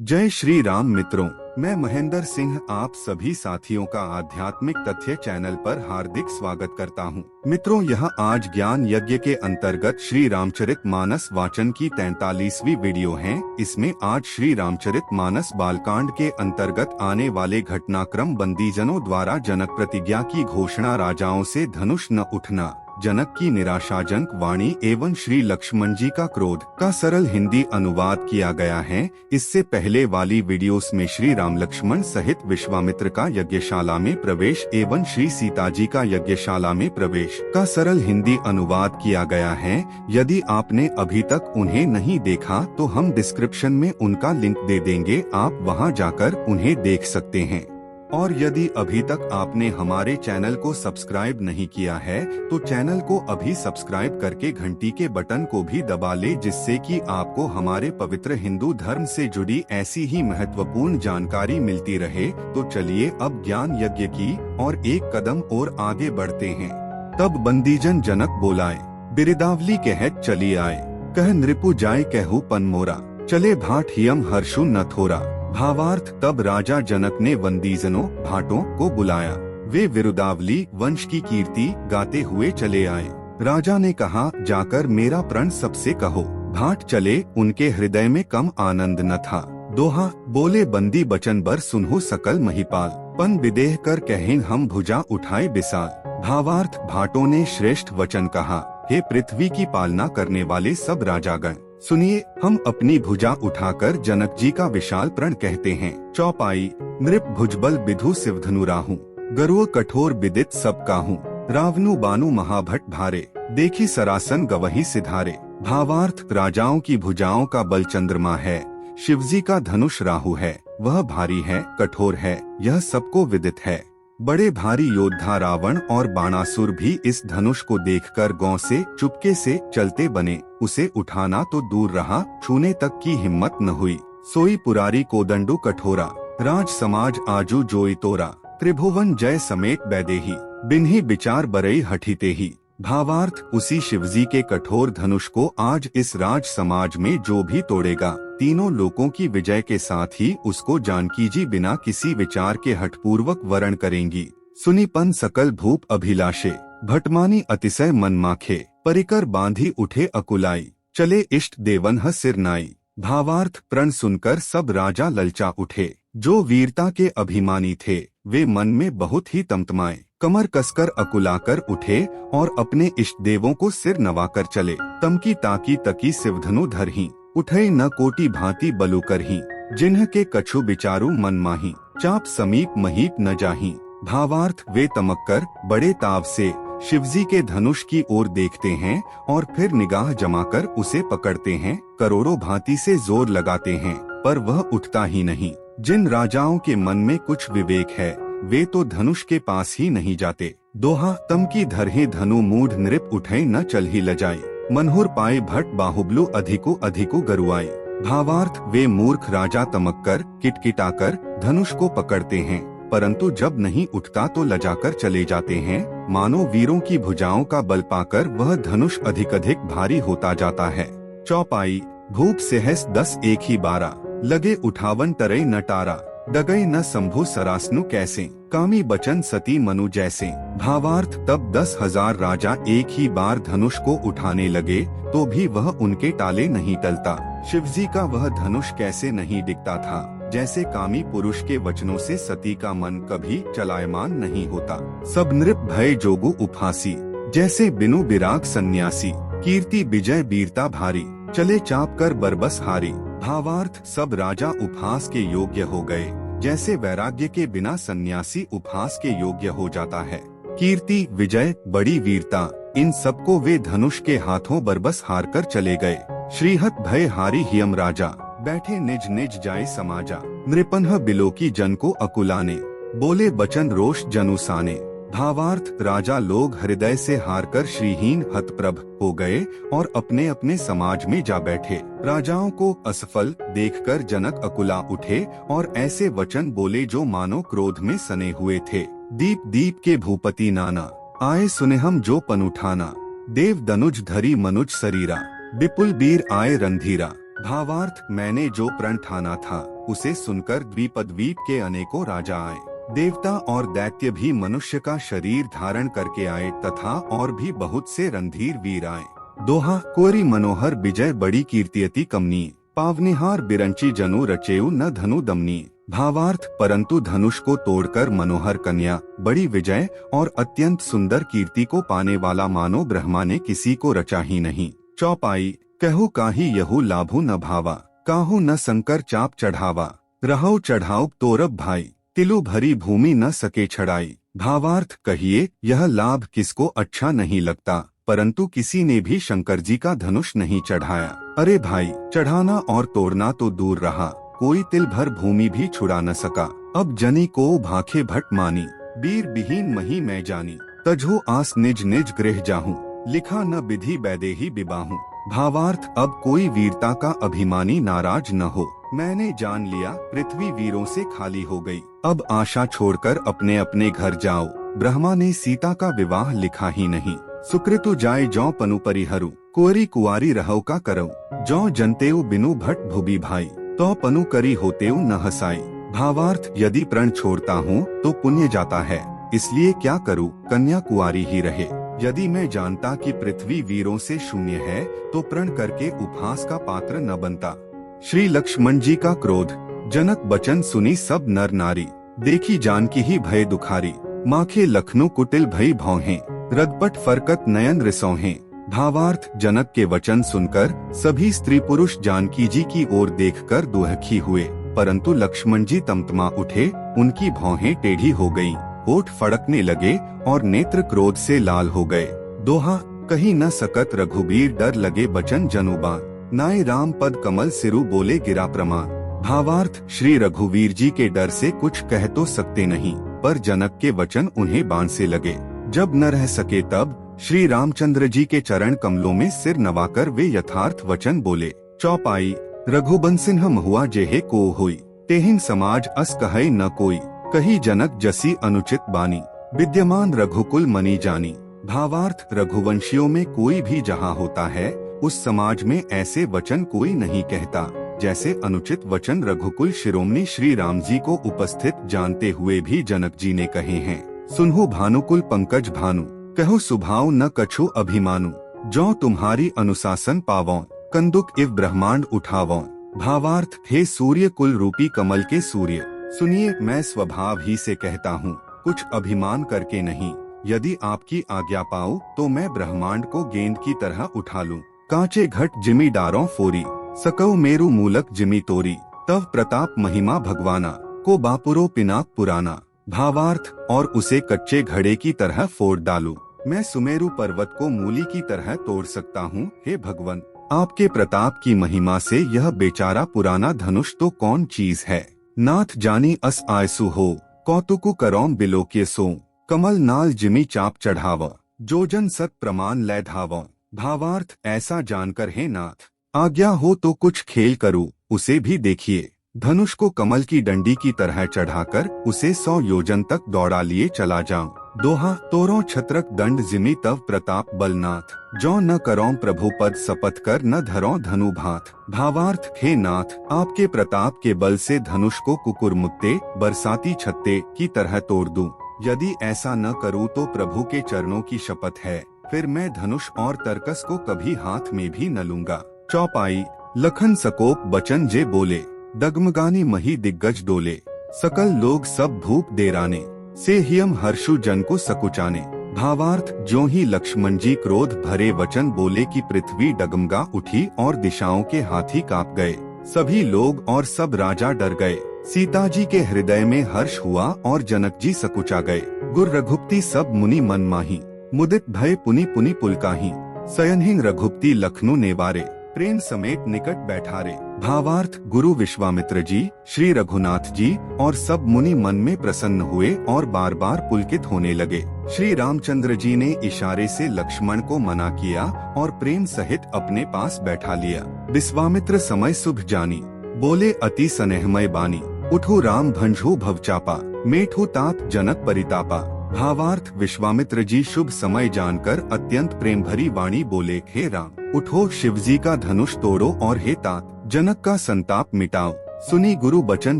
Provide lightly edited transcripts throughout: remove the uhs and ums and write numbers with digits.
जय श्री राम मित्रों, मैं महेंद्र सिंह आप सभी साथियों का आध्यात्मिक तथ्य चैनल पर हार्दिक स्वागत करता हूं। मित्रों, यह आज ज्ञान यज्ञ के अंतर्गत श्री रामचरित मानस वाचन की 43वीं वीडियो है। इसमें आज श्री रामचरित मानस बालकांड के अंतर्गत आने वाले घटनाक्रम, बंदीजनों द्वारा जनक प्रतिज्ञा की घोषणा, राजाओं से धनुष न उठना, जनक की निराशाजनक वाणी एवं श्री लक्ष्मण जी का क्रोध का सरल हिंदी अनुवाद किया गया है। इससे पहले वाली वीडियोस में श्री राम लक्ष्मण सहित विश्वामित्र का यज्ञशाला में प्रवेश एवं श्री सीता जी का यज्ञशाला में प्रवेश का सरल हिंदी अनुवाद किया गया है। यदि आपने अभी तक उन्हें नहीं देखा तो हम डिस्क्रिप्शन में उनका लिंक दे देंगे, आप वहां जाकर उन्हें देख सकते हैं। और यदि अभी तक आपने हमारे चैनल को सब्सक्राइब नहीं किया है तो चैनल को अभी सब्सक्राइब करके घंटी के बटन को भी दबा ले, जिससे कि आपको हमारे पवित्र हिंदू धर्म से जुड़ी ऐसी ही महत्वपूर्ण जानकारी मिलती रहे। तो चलिए अब ज्ञान यज्ञ की और एक कदम और आगे बढ़ते हैं। तब बंदीजन जनक बोलाए, बिरदावली कहत चली आए, कह नृपु जाय कहु पन मोरा, चले भाट हियम हर्षु न थोरा। भावार्थ, तब राजा जनक ने बंदीजनों भाटों को बुलाया। वे विरुदावली वंश की कीर्ति गाते हुए चले आए। राजा ने कहा, जाकर मेरा प्रण सबसे कहो। भाट चले, उनके हृदय में कम आनंद न था। दोहा बोले, बंदी बचन बर सुनहु सकल महिपाल, पन विदेह कर कहें हम भुजा उठाए विशाल। भावार्थ, भाटों ने श्रेष्ठ वचन कहा, हे पृथ्वी की पालना करने वाले सब राजागण, सुनिए, हम अपनी भुजा उठाकर जनक जी का विशाल प्रण कहते हैं। चौपाई, नृप भुजबल विधु शिवधनु राहू, गरुड़ कठोर विदित सब काहू, रावनु बानु महाभट भारे, देखी सरासन गवही सिधारे। भावार्थ, राजाओं की भुजाओं का बल चंद्रमा है, शिवजी का धनुष राहु है, वह भारी है, कठोर है, यह सबको विदित है। बड़े भारी योद्धा रावण और बाणासुर भी इस धनुष को देखकर गांव से चुपके से चलते बने। उसे उठाना तो दूर रहा, छूने तक की हिम्मत न हुई। सोई पुरारी कोदंडु कठोरा, राज समाज आजू जोई तोरा, त्रिभुवन जय समेत बैदेही, बिन्ही विचार बरई हठीते ही। भावार्थ, उसी शिवजी के कठोर धनुष को आज इस राज समाज में जो भी तोड़ेगा, तीनों लोकों की विजय के साथ ही उसको जानकी जी बिना किसी विचार के हठपूर्वक वरण करेंगी। सुनीपन सकल भूप अभिलाषे, भटमानी अतिशय मन माखे, परिकर बांधी उठे अकुलाई, चले इष्ट देवन ह सिर नाई। भावार्थ, प्रण सुनकर सब राजा ललचा उठे। जो वीरता के अभिमानी थे वे मन में बहुत ही तमतमाए, कमर कसकर अकुलाकर उठे और अपने इष्ट देवों को सिर नवाकर चले। तमकी ताकी तकी शिवधनु धरही, उठे न कोटि भांति बलु करही, जिन्ह के कछु विचारु मन माही, चाप समीप महीप न जाही। भावार्थ, वे तमक्कर बड़े ताव से शिवजी के धनुष की ओर देखते हैं और फिर निगाह जमाकर उसे पकड़ते हैं। करोड़ों भांति से जोर लगाते हैं पर वह उठता ही नहीं। जिन राजाओं के मन में कुछ विवेक है वे तो धनुष के पास ही नहीं जाते। दोहा, तम की धरहे धनु मूढ़ नृप उठे न चल ही लजाई, मनहुर पाए भट बाहुबलु अधिको अधिको गरुआई। भावार्थ, वे मूर्ख राजा तमक्कर किटकिटाकर धनुष को पकड़ते हैं परंतु जब नहीं उठता तो लजाकर चले जाते हैं। मानो वीरों की भुजाओं का बल पाकर वह धनुष अधिक भारी होता जाता है। चौपाई, भूप सहस 10 एक ही 12, लगे उठावन तरई न टारा, डगई न शंभु सरासनु कैसे, कामी बचन सती मनु जैसे। भावार्थ, तब 10,000 राजा एक ही बार धनुष को उठाने लगे तो भी वह उनके टाले नहीं टलता। शिवजी का वह धनुष कैसे नहीं दिखता था, जैसे कामी पुरुष के वचनों से सती का मन कभी चलायमान नहीं होता। सब नृप भय जोगु उपहासी, जैसे बिनु विराग सन्यासी, कीर्ति विजय वीरता भारी, चले चाप कर बरबस हारी। भावार्थ, सब राजा उपहास के योग्य हो गए, जैसे वैराग्य के बिना सन्यासी उपहास के योग्य हो जाता है। कीर्ति विजय बड़ी वीरता, इन सबको वे धनुष के हाथों बरबस हार कर चले गए। श्रीहत भय हारी हियम राजा, बैठे निज निज जाए समाजा, नृपन्ह बिलो की जन को अकुलाने, बोले बचन रोष जनुसाने। भावार्थ, राजा लोग हृदय से हारकर श्रीहीन हतप्रभ हो गए और अपने अपने समाज में जा बैठे। राजाओं को असफल देखकर जनक अकुला उठे और ऐसे वचन बोले जो मानो क्रोध में सने हुए थे। दीप दीप के भूपति नाना, आए सुने हम जो पन उठाना, देव दनुज धरी मनुज शरीरा, विपुल बीर आए रणधीरा, भावार्थ, मैंने जो प्रण ठाना था उसे सुनकर द्वीप के अनेकों राजा आए, देवता और दैत्य भी मनुष्य का शरीर धारण करके आए तथा और भी बहुत से रणधीर वीर आए। दोहा, कोरी मनोहर विजय बड़ी कीर्तियति कमनीय, पावनिहार बिरंची जनु रचेऊ न धनु दमनीय। भावार्थ, परंतु धनुष को तोड़कर मनोहर कन्या, बड़ी विजय और अत्यंत सुंदर कीर्ति को पाने वाला मानो ब्रह्मा ने किसी को रचा ही नहीं। चौपाई, कहू काही यहू लाभू न भावा, काहू न संकर चाप चढ़ावा, रहो चढ़ाओ तोरब भाई, तिलु भरी भूमि न सके छड़ाई। भावार्थ, कहिए यह लाभ किसको अच्छा नहीं लगता, परंतु किसी ने भी शंकर जी का धनुष नहीं चढ़ाया। अरे भाई, चढ़ाना और तोड़ना तो दूर रहा, कोई तिल भर भूमि भी छुड़ा न सका। अब जनी को भाखे भट मानी, बीर बिहीन मही मैं जानी, तजो आस निज निज गृह जाहूँ, लिखा न विधि बैदेही बिबाहूँ। भावार्थ, अब कोई वीरता का अभिमानी नाराज न हो, मैंने जान लिया पृथ्वी वीरों से खाली हो गई, अब आशा छोड़कर अपने अपने घर जाओ। ब्रह्मा ने सीता का विवाह लिखा ही नहीं, सुकृतु जाय जौ पनु परिहरु, कुंवरी कुंवारी रहो का करो, जौ जनतेऊ बिनु भट भुबी भाई, तो पनु करी होतेऊ न हसाई। भावार्थ, यदि प्रण छोड़ता हूँ तो पुण्य जाता है, इसलिए क्या करूँ, कन्या कुंवारी ही रहे। यदि मैं जानता कि पृथ्वी वीरों से शून्य है तो प्रण करके उपहास का पात्र न बनता। श्री लक्ष्मण जी का क्रोध, जनक बचन सुनी सब नर नारी, देखी जानकी ही भय दुखारी, माखे लखनऊ कुटिल भई भौहें, रदपट फरकत नयन रिसौहें। भावार्थ, जनक के वचन सुनकर सभी स्त्री पुरुष जानकी जी की ओर देखकर दुहखी हुए, परंतु लक्ष्मण जी तमतमा उठे, उनकी भौहें टेढ़ी हो गईं, होठ फड़कने लगे और नेत्र क्रोध से लाल हो गए। दोहा, कहीं न सकत रघुबीर डर लगे बचन जनुबान, नाय राम पद कमल सिरु बोले गिरा प्रमाण। भावार्थ, श्री रघुवीर जी के डर से कुछ कह तो सकते नहीं, पर जनक के वचन उन्हें बाण से लगे। जब न रह सके तब श्री रामचंद्र जी के चरण कमलों में सिर नवाकर वे यथार्थ वचन बोले। चौपाई, रघुबंसिन्ह महुआ जेहे को होई, तेहिन समाज अस कहै न कोई, कही जनक जसी अनुचित बानी, विद्यमान रघुकुल मनी जानी। भावार्थ, रघुवंशियों में कोई भी जहाँ होता है उस समाज में ऐसे वचन कोई नहीं कहता, जैसे अनुचित वचन रघुकुल शिरोमणि श्री राम जी को उपस्थित जानते हुए भी जनक जी ने कहे हैं। सुनहु भानुकुल पंकज भानु, कहो सुभाव न कछु अभिमानु, जो तुम्हारी अनुशासन पावों, कंदुक इव ब्रह्मांड उठावों। भावार्थ, हे सूर्य कुल रूपी कमल के सूर्य, सुनिए मैं स्वभाव ही से कहता हूँ, कुछ अभिमान करके नहीं। यदि आपकी आज्ञा पाऊँ तो मैं ब्रह्मांड को गेंद की तरह उठा लूँ। कांचे घट जिमी डारों फोरी, सकौ मेरु मूलक जिमी तोरी, तव प्रताप महिमा भगवाना, को बापुरो पिनाक पुराना। भावार्थ, और उसे कच्चे घड़े की तरह फोड़ डालूं। मैं सुमेरु पर्वत को मूली की तरह तोड़ सकता हूँ। हे भगवान, आपके प्रताप की महिमा से यह बेचारा पुराना धनुष तो कौन चीज है। नाथ जानी अस आयसु हो, कौतुकु करौम बिलोक्य सो, कमल नाल जिमी चाप चढ़ावा, जोजन सत प्रमाण लै धावा। भावार्थ, ऐसा जानकर हे नाथ, आज्ञा हो तो कुछ खेल करूं, उसे भी देखिए। धनुष को कमल की डंडी की तरह चढ़ाकर उसे 100 योजन तक दौड़ा लिए चला जाऊं। दोहा, तोरों छत्रक दंड जिमी तव प्रताप बलनाथ, जो न करों प्रभु पद शपथ कर न धरों धनु भात। भावार्थ, हे नाथ, आपके प्रताप के बल से धनुष को कुकुर मुत्ते बरसाती छत्ते की तरह तोड़ दूं। यदि ऐसा न करूं तो प्रभु के चरणों की शपथ है, फिर मैं धनुष और तरकस को कभी हाथ में भी न लूंगा। चौपाई, लखन सकोप बचन जे बोले, डगमगानी मही दिग्गज डोले, सकल लोग सब भूप देराने, से हियम हर्षु जन को सकुचाने। भावार्थ, ज्यों ही लक्ष्मण जी क्रोध भरे वचन बोले कि पृथ्वी डगमगा उठी और दिशाओं के हाथी कांप गए। सभी लोग और सब राजा डर गए। सीता जी के हृदय में हर्ष हुआ और जनक जी सकुचा गए। गुर रघुपति सब मुनि मन माही, मुदित भय पुनि पुनि पुलकाही, सयनहीन रघुपति लखनऊ नेवारे, प्रेम समेत निकट बैठारे। भावार्थ, गुरु विश्वामित्र जी, श्री रघुनाथ जी और सब मुनि मन में प्रसन्न हुए और बार बार पुलकित होने लगे। श्री रामचंद्र जी ने इशारे से लक्ष्मण को मना किया और प्रेम सहित अपने पास बैठा लिया। विश्वामित्र समय शुभ जानी, बोले अति स्नेहमय बानी, उठो राम भंजो भवचापा, मेठो तात जनक परितापा। भावार्थ, विश्वामित्र जी शुभ समय जानकर अत्यंत प्रेम भरी वाणी बोले, हे राम, उठो शिवजी का धनुष तोड़ो और हे तात जनक का संताप मिटाओ, सुनी गुरु बचन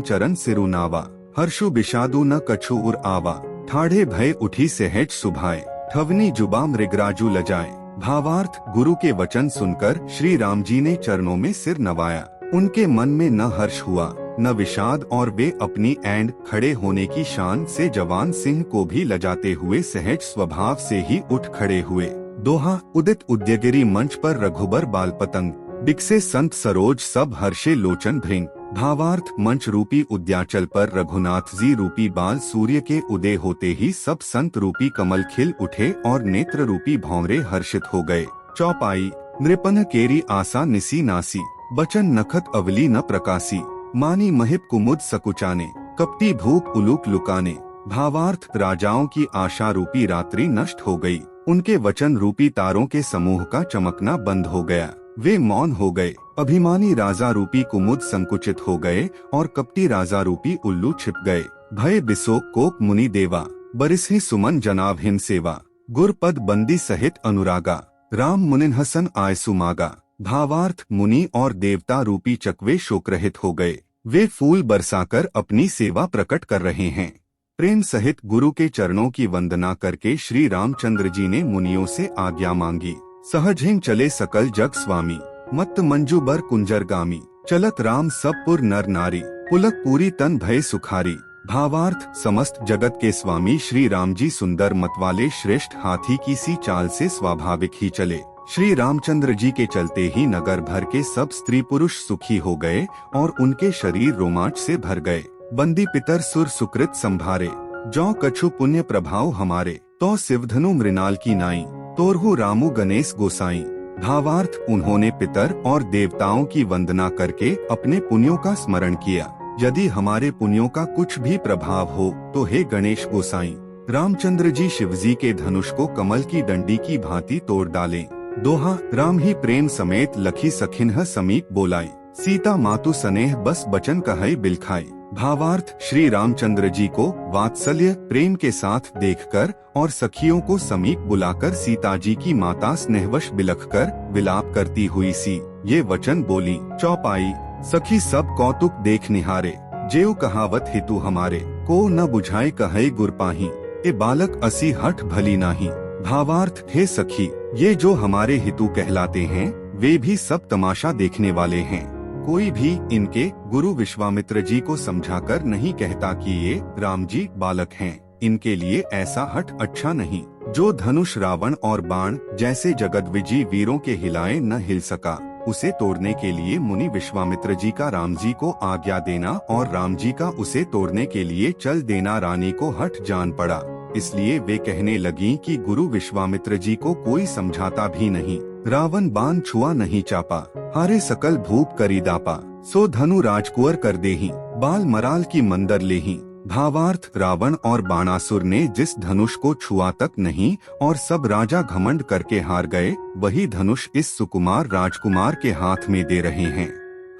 चरण सिरु नावा। हर्षु बिषादु न कछु उर आवा, ठाढ़े भय उठी सहज सुभाए। ठवनी जुबा मृगराजु लजाए। भावार्थ, गुरु के वचन सुनकर श्री राम जी ने चरणों में सिर नवाया। उनके मन में न हर्ष हुआ न विषाद, और वे अपनी एंड खड़े होने की शान से जवान सिंह को भी लजाते हुए सहज स्वभाव से ही उठ खड़े हुए। दोहा, उदित उद्यगिरी मंच पर रघुबर बाल पतंग, बिकसे संत सरोज सब हर्षे लोचन भृंग। भावार्थ, मंच रूपी उद्याचल पर रघुनाथ जी रूपी बाल सूर्य के उदय होते ही सब संत रूपी कमल खिल उठे और नेत्र रूपी भौंरे हर्षित हो गए। चौपाई, नृपन केरी आसा निसी नासी, बचन नखत अवली न प्रकाशी। मानी महिप कुमुद सकुचाने, कपटी भूप उलूक लुकाने। भावार्थ, राजाओं की आशा रूपी रात्रि नष्ट हो गई। उनके वचन रूपी तारों के समूह का चमकना बंद हो गया। वे मौन हो गए। अभिमानी राजा रूपी कुमुद संकुचित हो गए और कपटी राजा रूपी उल्लू छिप गए। भय बिसोक कोक मुनि देवा, बरिसहि सुमन जनाव हिम सेवा। गुरपद बंदी सहित अनुरागा, राम मुनिन हसन आय सुमागा। भावार्थ, मुनि और देवता रूपी चकवे शोकरहित हो गए। वे फूल बरसाकर अपनी सेवा प्रकट कर रहे हैं। प्रेम सहित गुरु के चरणों की वंदना करके श्री रामचंद्र जी ने मुनियों से आज्ञा मांगी। सहज हिंग चले सकल जग स्वामी, मत्त मंजू बर कुंजर गामी। चलत राम सब पुर नर नारी, पुलक पूरी तन भय सुखारी। भावार्थ, समस्त जगत के स्वामी श्री राम जी सुंदर मत वाले श्रेष्ठ हाथी की सी चाल से स्वाभाविक ही चले। श्री रामचंद्र जी के चलते ही नगर भर के सब स्त्री पुरुष सुखी हो गए और उनके शरीर रोमांच से भर गए। बंदी पितर सुर सुकृत संभारे, जौ कछु पुण्य प्रभाव हमारे। तो शिवधनु मृणाल की नाई, तोरहु रामु गणेश गोसाई। भावार्थ, उन्होंने पितर और देवताओं की वंदना करके अपने पुण्यों का स्मरण किया। यदि हमारे पुण्यों का कुछ भी प्रभाव हो तो हे गणेश गोसाई, रामचंद्र जी शिवजी के धनुष को कमल की डंडी की भांति तोड़ डालें। दोहा, राम ही प्रेम समेत लखी सखिन्ह समीप बोलाई। सीता मातु स्नेह बस बचन कहई बिलखाई। भावार्थ, श्री रामचंद्र जी को वात्सल्य प्रेम के साथ देखकर और सखियों को समीप बुलाकर सीता जी की माता स्नेहवश बिलखकर विलाप करती हुई सी ये वचन बोली। चौपाई, सखी सब कौतुक देख निहारे, जेऊ कहावत हेतु हमारे। को न बुझाए कहई गुरपाही, ए बालक असी हठ भली नाही। भावार्थ, हे सखी, ये जो हमारे हितु कहलाते हैं वे भी सब तमाशा देखने वाले हैं। कोई भी इनके गुरु विश्वामित्र जी को समझाकर नहीं कहता कि ये राम जी बालक हैं। इनके लिए ऐसा हठ अच्छा नहीं। जो धनुष रावण और बाण जैसे जगदविजयी वीरों के हिलाए न हिल सका, उसे तोड़ने के लिए मुनि विश्वामित्र जी का राम जी को आज्ञा देना और राम जी का उसे तोड़ने के लिए चल देना रानी को हठ जान पड़ा। इसलिए वे कहने लगी कि गुरु विश्वामित्र जी को कोई समझाता भी नहीं। रावण बाण छुआ नहीं चापा, हारे सकल भूप करी दापा। सो धनु राजकुंवर कर देही, बाल मराल की मंदर लेही। भावार्थ, रावण और बाणासुर ने जिस धनुष को छुआ तक नहीं और सब राजा घमंड करके हार गए, वही धनुष इस सुकुमार राजकुमार के हाथ में दे रहे हैं।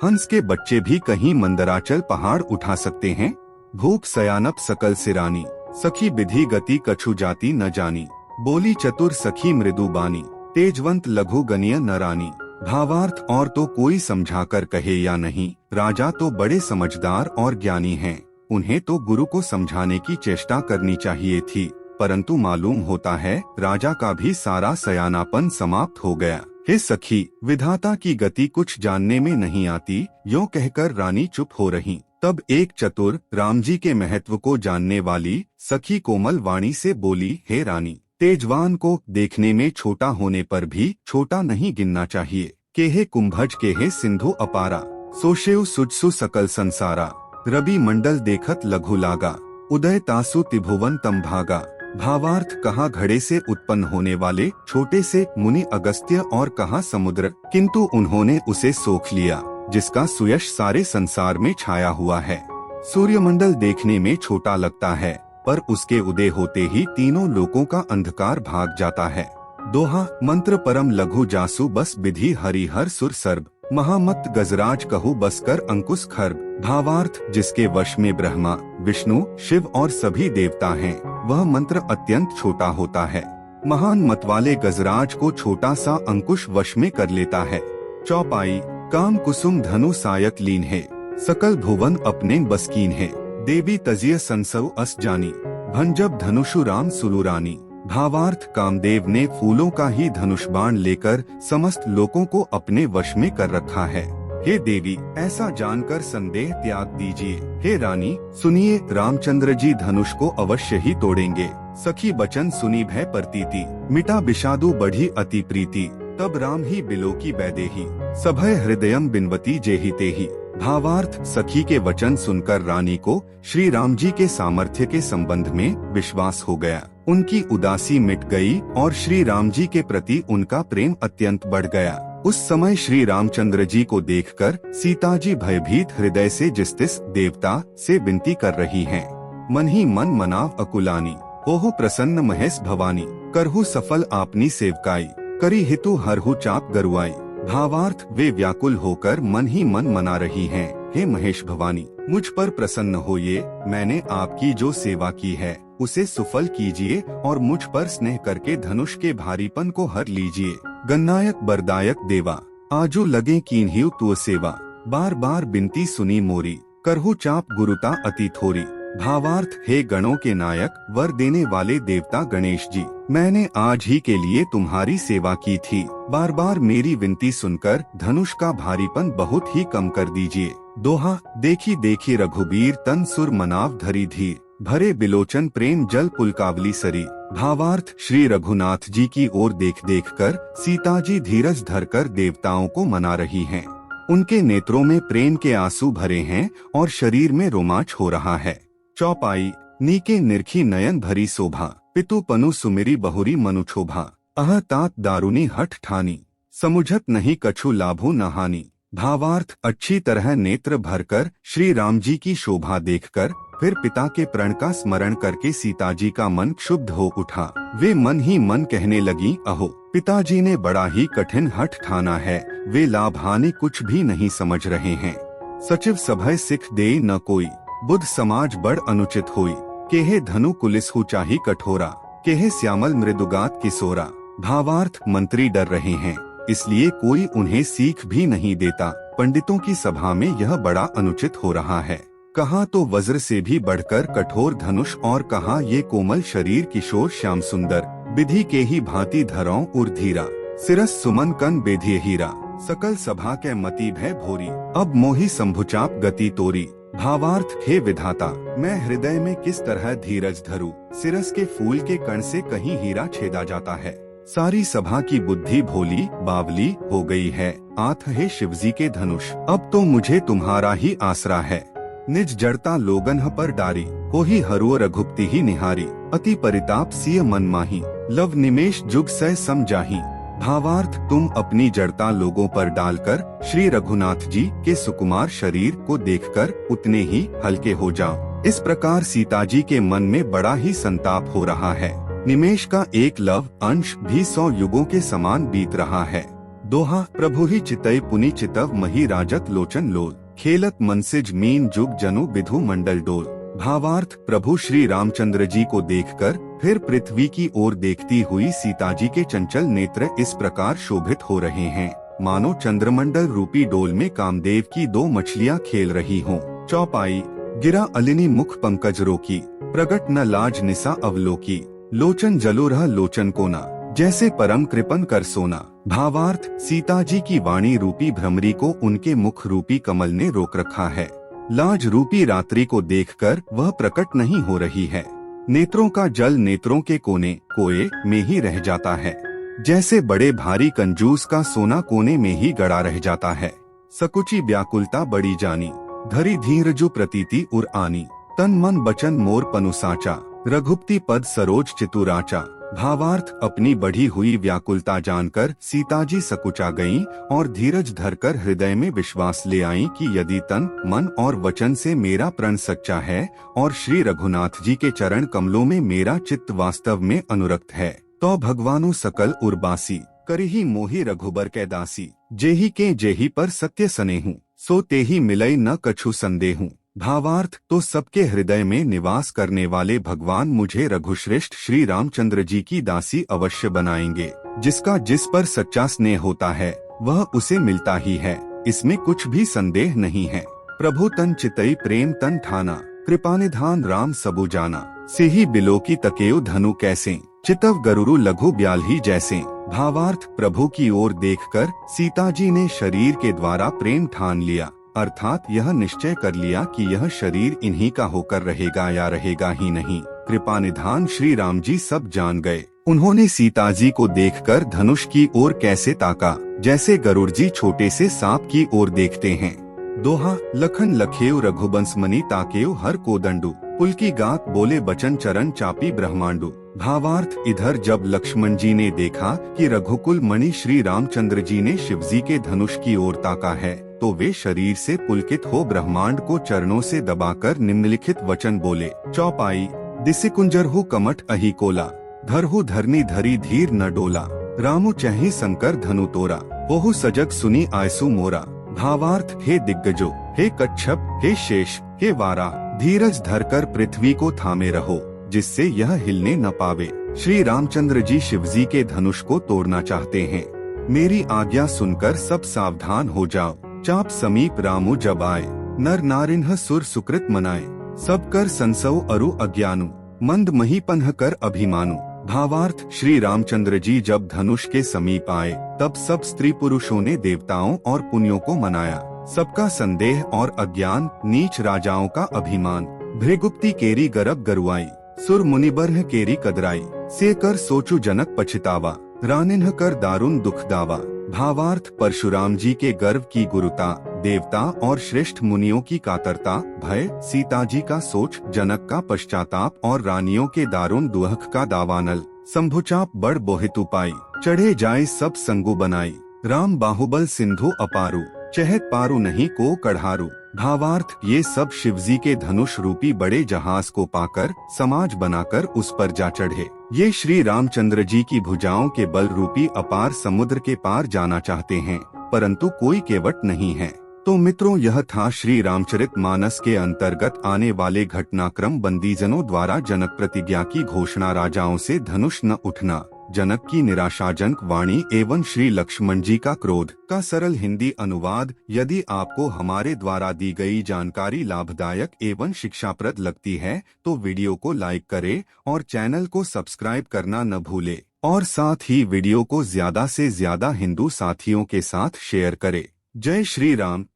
हंस के बच्चे भी कहीं मंदराचल पहाड़ उठा सकते हैं। भूख सयानप सकल सिरानी, सखी विधि गति कछु जाति न जानी। बोली चतुर सखी मृदु बानी, तेजवंत लघु गनीय न रानी। भावार्थ, और तो कोई समझाकर कहे या नहीं, राजा तो बड़े समझदार और ज्ञानी हैं। उन्हें तो गुरु को समझाने की चेष्टा करनी चाहिए थी, परंतु मालूम होता है राजा का भी सारा सयानापन समाप्त हो गया। हे सखी, विधाता की गति कुछ जानने में नहीं आती, यों कहकर रानी चुप हो रही। तब एक चतुर राम जी के महत्व को जानने वाली सखी कोमल वाणी से बोली, हे रानी, तेजवान को देखने में छोटा होने पर भी छोटा नहीं गिनना चाहिए। केहे कुंभज केहे सिंधु अपारा, सोशेउ सुजसु सकल संसारा। रवि मंडल देखत लघु लागा, उदय तासु त्रिभुवन तम भागा। भावार्थ, कहा घड़े से उत्पन्न होने वाले छोटे से मुनि अगस्त्य और कहा समुद्र, किंतु उन्होंने उसे सोख लिया जिसका सुयश सारे संसार में छाया हुआ है। सूर्यमंडल देखने में छोटा लगता है, पर उसके उदय होते ही तीनों लोकों का अंधकार भाग जाता है। दोहा, मंत्र परम लघु जासु बस विधि हरिहर सुर सर्ब। महामत गजराज कहु बसकर अंकुश खर्ब। भावार्थ, जिसके वश में ब्रह्मा, विष्णु, शिव और सभी देवता हैं, वह मंत्र अत्यंत छोटा होता है। महान मत वाले गजराज को छोटा सा अंकुश वश में कर लेता है। चौपाई, काम कुसुम धनु सायक लीन है, सकल भुवन अपने बसकीन है। देवी तजिय संसव अस जानी, भंजब धनुषु राम सुलुरानी। भावार्थ कामदेव ने फूलों का ही धनुष बाण लेकर समस्त लोगों को अपने वश में कर रखा है। हे देवी, ऐसा जानकर संदेह त्याग दीजिए। हे रानी, सुनिए, रामचंद्र जी धनुष को अवश्य ही तोड़ेंगे। सखी बचन सुनी भय प्रतीति, मिटा विषादु बढ़ी अति प्रीति। तब राम ही बिलो की बैदेही, सभय हृदयम बिनवती जेहि तेहि। भावार्थ, सखी के वचन सुनकर रानी को श्री राम जी के सामर्थ्य के संबंध में विश्वास हो गया। उनकी उदासी मिट गई और श्री राम जी के प्रति उनका प्रेम अत्यंत बढ़ गया। उस समय श्री रामचंद्र जी को देखकर सीता जी भयभीत हृदय से जिस देवता से विनती कर रही हैं, मन ही मन मनाव अकुलानी, होहु प्रसन्न महेश भवानी। करहु सफल आपनी सेवकाई, करी हितु हरहु चाप गरुआई। भावार्थ, वे व्याकुल होकर मन ही मन मना रही हैं, हे महेश भवानी, मुझ पर प्रसन्न होइए। मैंने आपकी जो सेवा की है उसे सुफल कीजिए और मुझ पर स्नेह करके धनुष के भारीपन को हर लीजिए। गन्नायक बरदायक देवा, आजू लगे कीन्हिउ तुअ सेवा। बार बार बिनती सुनी मोरी, करहु चाप गुरुता अति थोरी। भावार्थ, हे गणों के नायक, वर देने वाले देवता गणेश जी, मैंने आज ही के लिए तुम्हारी सेवा की थी। बार बार मेरी विनती सुनकर धनुष का भारीपन बहुत ही कम कर दीजिए। दोहा, देखी देखी रघुबीर तन सुर मनाव धरी धीर, भरे बिलोचन प्रेम जल पुलकावली सरी। भावार्थ, श्री रघुनाथ जी की ओर देख देख कर सीता जी धीरज धरकर देवताओं को मना रही हैं। उनके नेत्रों में प्रेम के आंसू भरे हैं और शरीर में रोमांच हो रहा है। चौपाई, नीके निरखी नयन भरी शोभा, पितु पनु सुमिरी बहुरी मनुछोभा। अह तात दारुनी हठ ठानी, समुझत नहीं कछु लाभु न हानि। भावार्थ, अच्छी तरह नेत्र भरकर श्री राम जी की शोभा देखकर फिर पिता के प्रण का स्मरण करके सीता जी का मन क्षुब्ध हो उठा। वे मन ही मन कहने लगी, अहो, पिताजी ने बड़ा ही कठिन हठ ठाना है, वे लाभ हानि कुछ भी नहीं समझ रहे हैं। सचिव सभय सिख दे न कोई, बुद्ध समाज बड़ अनुचित होई। केहे धनु कुलिस हु चाही कठोरा, केहे श्यामल मृदुगात किशोरा। भावार्थ, मंत्री डर रहे हैं, इसलिए कोई उन्हें सीख भी नहीं देता। पंडितों की सभा में यह बड़ा अनुचित हो रहा है। कहा तो वज्र से भी बढ़कर कठोर धनुष और कहा ये कोमल शरीर किशोर श्याम सुंदर। विधि के ही भांति धरौं उर्धीरा, सिरस सुमन कन बेधिय हीरा। सकल सभा के मति भय भोरी, अब मोहि संभुचाप गति तोरी। भावार्थ, हे विधाता, मैं हृदय में किस तरह धीरज धरूं। सिरस के फूल के कण से कहीं हीरा छेदा जाता है। सारी सभा की बुद्धि भोली बावली हो गई है। आथ हे शिवजी के धनुष, अब तो मुझे तुम्हारा ही आसरा है। निज जड़ता लोगन पर डारी, हो ही हरुओ रघुपति ही निहारी। अति परिताप सिय मन माही, लव निमेश जुग सह समझाही। भावार्थ, तुम अपनी जड़ता लोगों पर डालकर श्री रघुनाथ जी के सुकुमार शरीर को देखकर उतने ही हल्के हो जाओ। इस प्रकार सीता जी के मन में बड़ा ही संताप हो रहा है। निमेश का एक लव अंश भी 100 युगों के समान बीत रहा है। दोहा, प्रभु ही चितई पुनि चितव मही राजत लोचन लोल। खेलत मनसिज मीन जुग जनु विधु मंडल डोल। भावार्थ, प्रभु श्री रामचंद्र जी को देखकर फिर पृथ्वी की ओर देखती हुई सीता जी के चंचल नेत्र इस प्रकार शोभित हो रहे हैं, मानो चंद्रमंडल रूपी डोल में कामदेव की 2 मछलियां खेल रही हों। चौपाई, गिरा अलिनी मुख पंकज रोकी, प्रगट न लाज निसा अवलोकी। लोचन जलो रह लोचन कोना, जैसे परम कृपन कर सोना। भावार्थ, सीता जी की वाणी रूपी भ्रमरी को उनके मुख रूपी कमल ने रोक रखा है। लाज रूपी रात्रि को देखकर वह प्रकट नहीं हो रही है। नेत्रों का जल नेत्रों के कोने कोए में ही रह जाता है, जैसे बड़े भारी कंजूस का सोना कोने में ही गड़ा रह जाता है। सकुची व्याकुलता बड़ी जानी, धरी धीरजु प्रतीति उर आनी। तन मन बचन मोर पनुसाचा, रघुपति पद सरोज चितुराचा। भावार्थ, अपनी बढ़ी हुई व्याकुलता जानकर सीता जी सकुचा गईं और धीरज धरकर हृदय में विश्वास ले आईं कि यदि तन मन और वचन से मेरा प्रण सच्चा है और श्री रघुनाथ जी के चरण कमलों में मेरा चित्त वास्तव में अनुरक्त है, तो भगवानु सकल उर्बासी, करिहि मोहि रघुबर के दासी। जेहि के जेहि पर सत्य सनेहु, सो तेहि मिलई न कछु संदेहु। भावार्थ, तो सबके हृदय में निवास करने वाले भगवान मुझे रघुश्रेष्ठ श्री रामचंद्र जी की दासी अवश्य बनाएंगे। जिसका जिस पर सच्चा स्नेह होता है वह उसे मिलता ही है। इसमें कुछ भी संदेह नहीं है। प्रभु तन चितई प्रेम तन ठाना, कृपा निधान राम सबु जाना, से ही बिलो की तकेउ धनु कैसे, चितव गरुरु लघु ब्याल ही जैसे। भावार्थ, प्रभु की ओर देखकर सीता जी ने शरीर के द्वारा प्रेम ठान लिया, अर्थात यह निश्चय कर लिया कि यह शरीर इन्हीं का होकर रहेगा या रहेगा ही नहीं। कृपा निधान श्री राम जी सब जान गए। उन्होंने सीता जी को देखकर धनुष की ओर कैसे ताका, जैसे गरुड़ जी छोटे से सांप की ओर देखते हैं। दोहा, लखन लखेउ रघुबंस मनि ताकेउ हर कोदंडु, पुलकी गात बोले बचन चरण चापी ब्रह्मांडु। भावार्थ, इधर जब लक्ष्मण जी ने देखा कि रघुकुल मणि श्री रामचंद्र जी ने शिवजी के धनुष की ओर ताका है, तो वे शरीर से पुलकित हो ब्रह्मांड को चरणों से दबाकर निम्नलिखित वचन बोले। चौपाई, दिसि कुंजरहु कमठ अहि कोला, धरहु धरनी धरी धीर न डोला, रामु चहि शंकर धनु तोरा, ओहु सजग सुनी आयसु मोरा। भावार्थ, हे दिग्गजो, हे कच्छप, हे शेष, हे वारा, धीरज धरकर पृथ्वी को थामे रहो, जिससे यह हिलने न पावे। श्री रामचंद्र जी शिवजी के धनुष को तोड़ना चाहते हैं। मेरी आज्ञा सुनकर सब सावधान हो जाओ। चाप समीप रामु जब आए, नर नारिन्ह सुर सुकृत मनाए, सब कर संसव अरु अज्ञानु, मंद मही पन्ह कर अभिमानु। भावार्थ, श्री रामचंद्र जी जब धनुष के समीप आए, तब सब स्त्री पुरुषों ने देवताओं और पुण्यों को मनाया। सबका संदेह और अज्ञान, नीच राजाओं का अभिमान, भृगुप्ती केरी गरब गरुआई, सुर मुनिबर्ह केरी कदराई, से कर सोचु जनक पछतावा, रानिन्ह कर दारुण दुख दावा। भावार्थ, परशुराम जी के गर्व की गुरुता, देवता और श्रेष्ठ मुनियों की कातरता, भय, सीता जी का सोच, जनक का पश्चाताप और रानियों के दारुण दुहक का दावानल, शंभुचाप बड़ बोहित उपाई, चढ़े जाए सब संगु बनाई, राम बाहुबल सिंधु अपारु, चहत पारु नहीं को कढ़ारू। भावार्थ, ये सब शिवजी के धनुष रूपी बड़े जहाज को पाकर समाज बनाकर उस पर जा चढ़े। ये श्री रामचंद्र जी की भुजाओं के बल रूपी अपार समुद्र के पार जाना चाहते हैं, परंतु कोई केवट नहीं है। तो मित्रों, यह था श्री रामचरित मानस के अंतर्गत आने वाले घटनाक्रम। बंदीजनों द्वारा जनक प्रतिज्ञा की घोषणा, राजाओं से धनुष न उठना, जनक की निराशाजनक वाणी एवं श्री लक्ष्मण जी का क्रोध का सरल हिंदी अनुवाद। यदि आपको हमारे द्वारा दी गई जानकारी लाभदायक एवं शिक्षाप्रद लगती है तो वीडियो को लाइक करें और चैनल को सब्सक्राइब करना न भूले, और साथ ही वीडियो को ज्यादा से ज्यादा हिंदू साथियों के साथ शेयर करें। जय श्री राम।